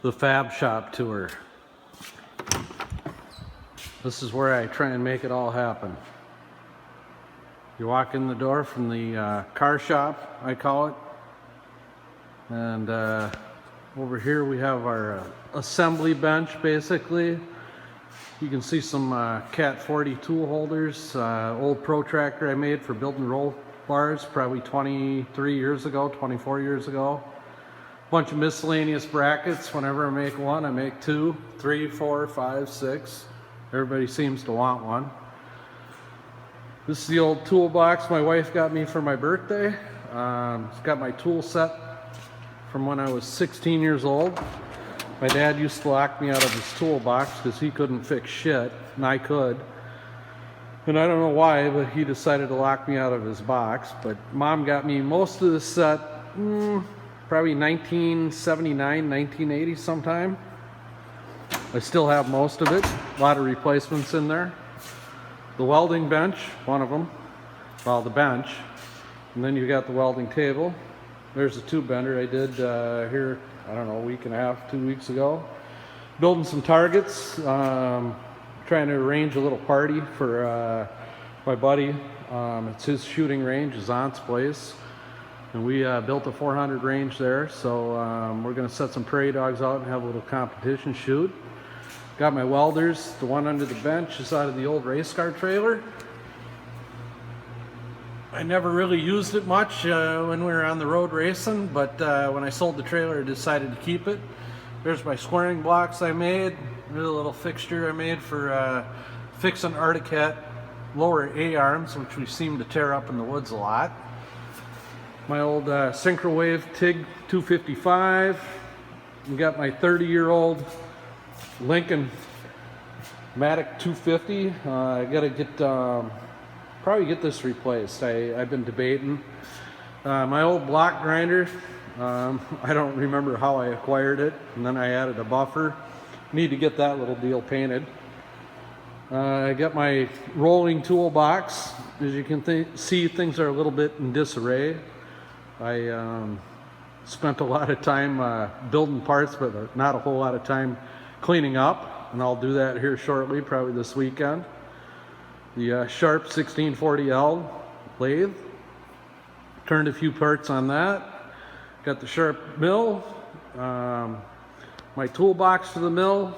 the Fab Shop tour. This is where I try and make it all happen. You walk in the door from the car shop, I call it, and over here we have our assembly bench. Basically, you can see some Cat 40 tool holders, old protractor I made for building roll bars probably 23 years ago, 24 years ago. Bunch of miscellaneous brackets. Whenever I make one, I make 2, 3, 4, 5, 6. Everybody seems to want one. This is the old toolbox my wife got me for my birthday. It's got my tool set from when I was 16 years old. My dad used to lock me out of his toolbox because he couldn't fix shit, and I could. And I don't know why, but he decided to lock me out of his box. But Mom got me most of the set, probably 1979, 1980 sometime. I still have most of it. A lot of replacements in there. The welding bench, one of them. Well, the bench. And then you got the welding table. There's a tube bender I did here, I don't know, a week and a half, 2 weeks ago. Building some targets. Trying to arrange a little party for my buddy. It's his shooting range, his aunt's place. And we built a 400 range there, so we're going to set some prairie dogs out and have a little competition shoot. Got my welders. The one under the bench is out of the old race car trailer. I never really used it much when we were on the road racing, but when I sold the trailer I decided to keep it. There's my squaring blocks I made. There's a little fixture I made for fixing Arctic Cat lower A-arms, which we seem to tear up in the woods a lot. My old Synchrowave TIG 255. We got my 30-year-old Lincoln Matic 250. I gotta get probably get this replaced. I've been debating. My old block grinder. I don't remember how I acquired it, and then I added a buffer. Need to get that little deal painted. I got my rolling toolbox. As you can see, things are a little bit in disarray. I spent a lot of time building parts, but not a whole lot of time cleaning up, and I'll do that here shortly, probably this weekend. The Sharp 1640L lathe. Turned a few parts on that. Got the Sharp mill. My toolbox for the mill.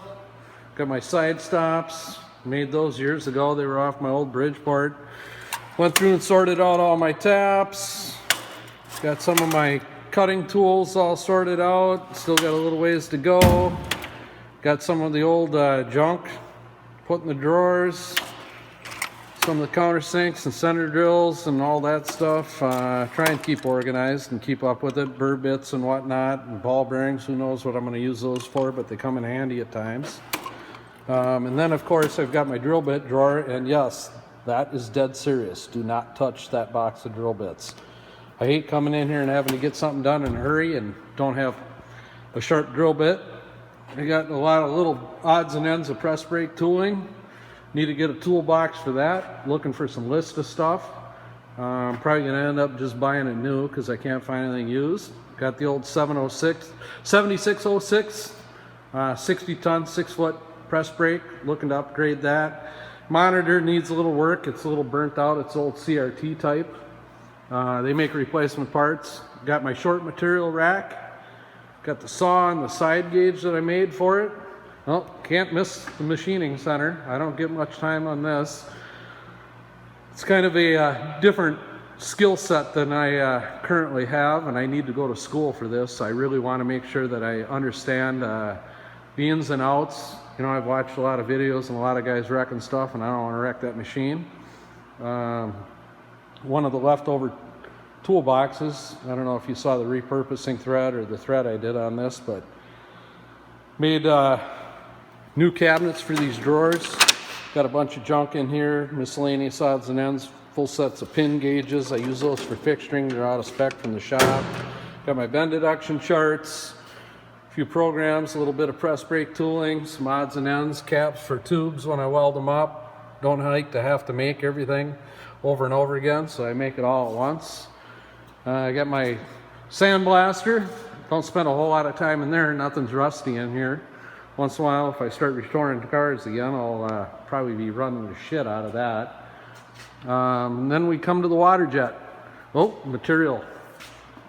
Got my side stops. Made those years ago. They were off my old Bridgeport. Went through and sorted out all my taps. Got some of my cutting tools all sorted out. Still got a little ways to go. Got some of the old junk put in the drawers. Some of the countersinks and center drills and all that stuff. Try and keep organized and keep up with it. Burr bits and whatnot, and ball bearings. Who knows what I'm going to use those for, but they come in handy at times. And then, of course, I've got my drill bit drawer, and yes, that is dead serious. Do not touch that box of drill bits. I hate coming in here and having to get something done in a hurry and don't have a sharp drill bit. I got a lot of little odds and ends of press brake tooling. Need to get a toolbox for that. Looking for some list of stuff. I'm probably going to end up just buying it new because I can't find anything used. Got the old 7606, 60-ton, 6-foot press brake. Looking to upgrade that. Monitor needs a little work. It's a little burnt out. It's old CRT type. They make replacement parts. Got my short material rack. Got the saw and the side gauge that I made for it. Well, can't miss the machining center. I don't get much time on this. It's kind of a different skill set than I currently have, and I need to go to school for this. I really want to make sure that I understand the ins and outs. You know, I've watched a lot of videos and a lot of guys wrecking stuff, and I don't want to wreck that machine. One of the leftover toolboxes, I don't know if you saw the repurposing thread or the thread I did on this, but made new cabinets for these drawers. Got a bunch of junk in here, miscellaneous odds and ends, full sets of pin gauges. I use those for fixturing. They're out of spec from the shop. Got my bend deduction charts, a few programs, a little bit of press brake tooling, some odds and ends, caps for tubes when I weld them up. Don't like to have to make everything over and over again, so I make it all at once. I got my sandblaster. Don't spend a whole lot of time in there. Nothing's rusty in here. Once in a while, if I start restoring cars again, I'll probably be running the shit out of that. And then we come to the water jet. Oh, material.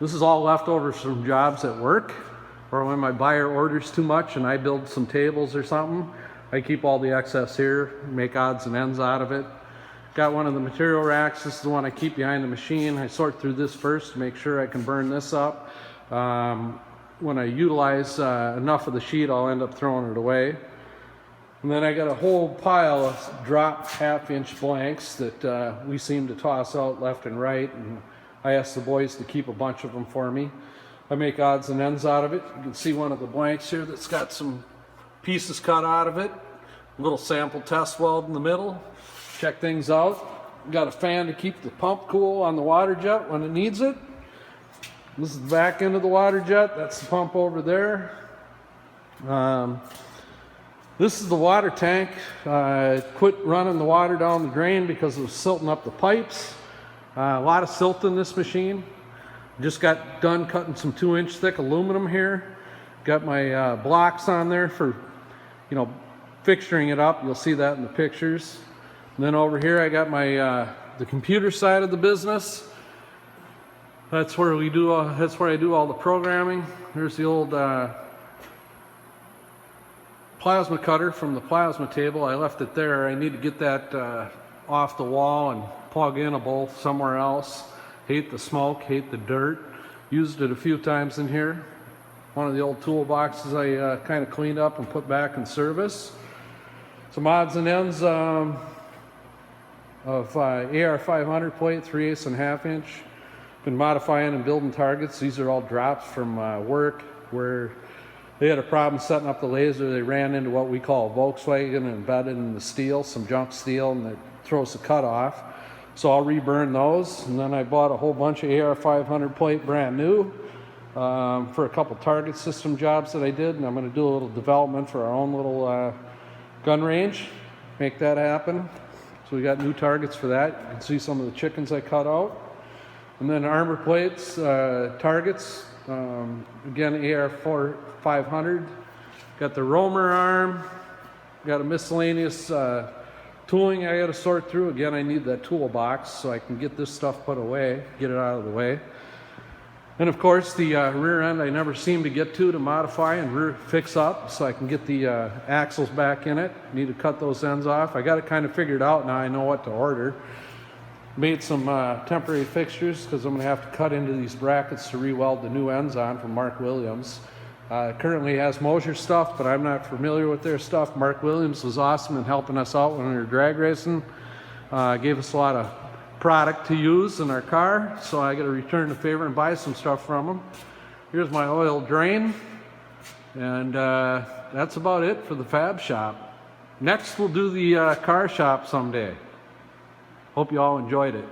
This is all leftovers from jobs at work, or when my buyer orders too much and I build some tables or something, I keep all the excess here, make odds and ends out of it. Got one of the material racks. This is the one I keep behind the machine. I sort through this first to make sure I can burn this up. When I utilize enough of the sheet, I'll end up throwing it away. And then I got a whole pile of drop half-inch blanks that we seem to toss out left and right, and I asked the boys to keep a bunch of them for me. I make odds and ends out of it. You can see one of the blanks here that's got some pieces cut out of it. A little sample test weld in the middle. Check things out. Got a fan to keep the pump cool on the water jet when it needs it. This is the back end of the water jet. That's the pump over there. This is the water tank. I quit running the water down the drain because it was silting up the pipes. A lot of silt in this machine. Just got done cutting some 2-inch thick aluminum here. Got my blocks on there for, fixturing it up. You'll see that in the pictures. And then over here I got my the computer side of the business. That's where I do all the programming. There's the old plasma cutter from the plasma table. I left it there. I need to get that off the wall and plug in a bolt somewhere else. Hate the smoke, hate the dirt. Used it a few times in here. One of the old toolboxes I kind of cleaned up and put back in service. Some odds and ends of AR 500 plate, 3/8 and 1/2 inch. Been modifying and building targets. These are all drops from work where they had a problem setting up the laser. They ran into what we call a Volkswagen and embedded in the steel, some junk steel, and it throws the cut off. So I'll reburn those. And then I bought a whole bunch of AR 500 plate brand new for a couple target system jobs that I did. And I'm going to do a little development for our own little gun range, make that happen. So we got new targets for that. You can see some of the chickens I cut out. And then armor plates, targets, again AR 500. Got the roamer arm, got a miscellaneous tooling I got to sort through. Again, I need that toolbox so I can get this stuff put away, get it out of the way. And of course the rear end I never seem to get to modify and fix up so I can get the axles back in it. Need to cut those ends off. I got it kind of figured out now. I know what to order. Made some temporary fixtures because I'm going to have to cut into these brackets to re-weld the new ends on from Mark Williams. Currently has Mosier stuff, but I'm not familiar with their stuff. Mark Williams was awesome in helping us out when we were drag racing. Gave us a lot of product to use in our car, so I got to return the favor and buy some stuff from them. Here's my oil drain, and that's about it for the Fab Shop. Next we'll do the car shop someday. Hope you all enjoyed it.